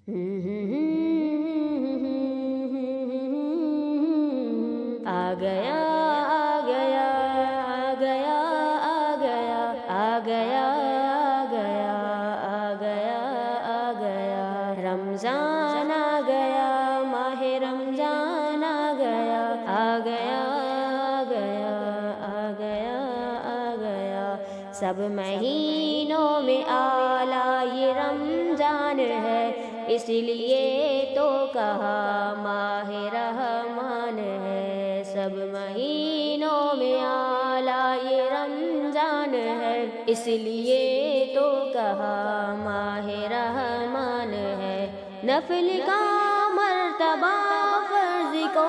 آ گیا آ گیا آ گیا آ گیا آ گیا آ گیا آ گیا آ گیا رمضان آ گیا ماہ رمضان آ گیا آ گیا آ گیا آ گیا آ گیا سب مہینوں میں اعلیٰ یہ رمضان ہے، اس لیے تو کہا ماہ رحمان ہے۔ سب مہینوں میں اعلیٰ یہ رمضان ہے، اس لیے تو کہا ماہ رحمان ہے۔ نفل کا مرتبہ فرض کو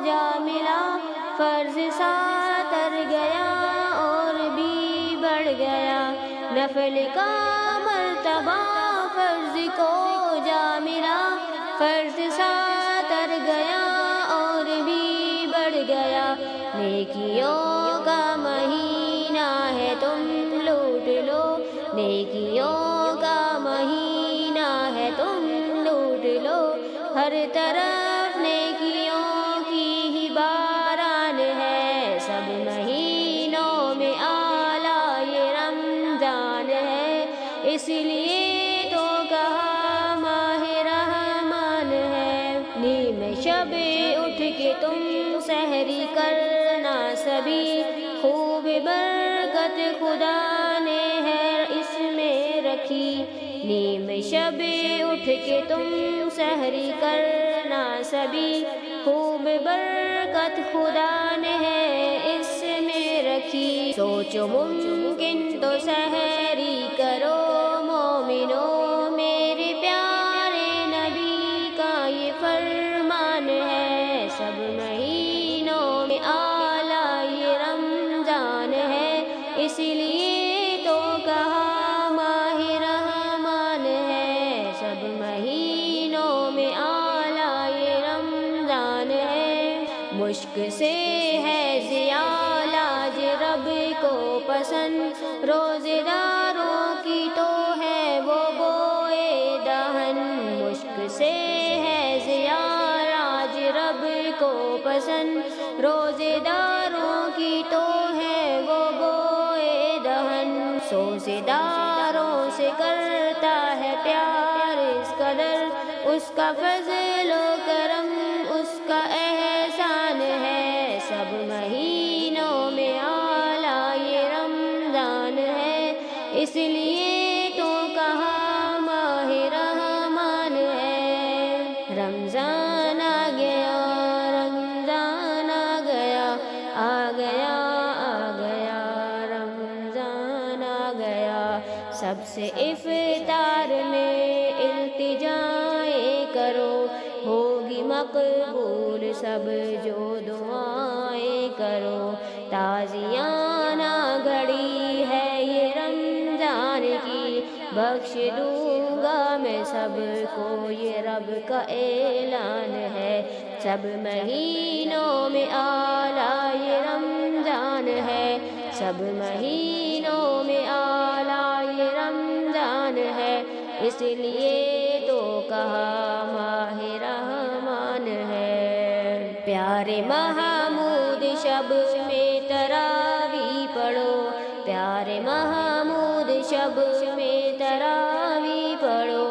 جا ملا، فرض ساتھ گیا اور بھی بڑھ گیا۔ نفل کا مرتبہ فرض کو جا ملا، فرض ساتھ گیا اور بھی بڑھ گیا۔ نیکیوں کا مہینہ ہے تم لوٹ لو، نیکیوں کا مہینہ ہے تم لوٹ لو۔ ہر طرف نیکیوں کی ہی باران ہے، سب مہینوں میں اعلیٰ یہ رمضان ہے، اس لیے تو کہا ماہ رحمان ہے۔ نیم شب اٹھ کے تم سحری کرنا سبھی، خوب برکت خدا نے ہے اس میں رکھی۔ نیم شب اٹھ کے تم سحری کرنا سبھی، خوب برکت خدا نے ہے اس میں رکھی۔ سوچو ممکن تو سحری کرو مومنو، میرے پیارے نبی کا یہ فرمان ہے۔ سب مہینوں میں اعلیٰ یہ رمضان ہے، اس لیے تو کہا ماہ رحمان ہے۔ سب مہینوں میں اعلیٰ یہ رمضان ہے، مشک سے ہے ضیاء لاج رب کو پسند، روزے داروں کی تو ہے وہ بوئے دہن۔ مشک سے ہے ضیاء لاج رب کو پسند، روزے داروں کی تو ہے وہ بوئے دہن۔ سوزے داروں سے کرتا ہے پیار اس قدر، اس کا فضل و کرم اس کا احسان ہے۔ سب مہینوں میں اعلیٰ یہ رمضان ہے، اس لیے تو کہا ماہ رحمان ہے۔ رمضان آ گیا رمضان آ گیا آ گیا آ گیا رمضان آ گیا۔ سب سے افطار میں التجائیں کرو، ہوگی مقبول سب جو دعائیں کرو۔ تازیانہ گھڑی ہے یہ رمضان کی، بخش دوں گا میں سب کو یہ رب کا اعلان ہے۔ سب مہینوں میں اعلیٰ یہ رمضان ہے، سب مہینوں میں اعلیٰ یہ رمضان ہے، اس لیے تو کہا ماہ رحمان ہے۔ پیارے محمود شب میں تراویح پڑھو، پیارے محمود شب میں تراویح پڑھو،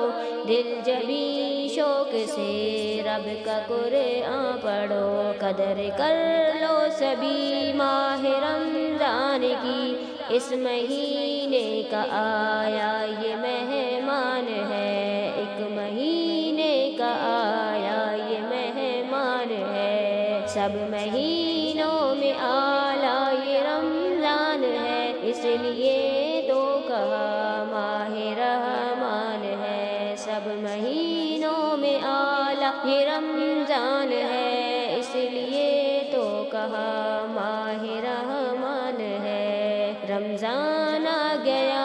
دل جبیں شوق سے رب کا قرآن پڑھو۔ قدر کر لو سبھی ماہ رمضان کی، اس مہینے کا آیا یہ مہمان ہے، ایک مہینے کا آیا یہ مہمان ہے۔ سب مہینوں میں اعلیٰ یہ رمضان ہے، اس لیے تو کہا ماہ رحمان ہے۔ سب مہینوں میں اعلیٰ یہ رمضان ہے، اس لیے تو کہا ماہ رحمان ہے۔ رمضان آ گیا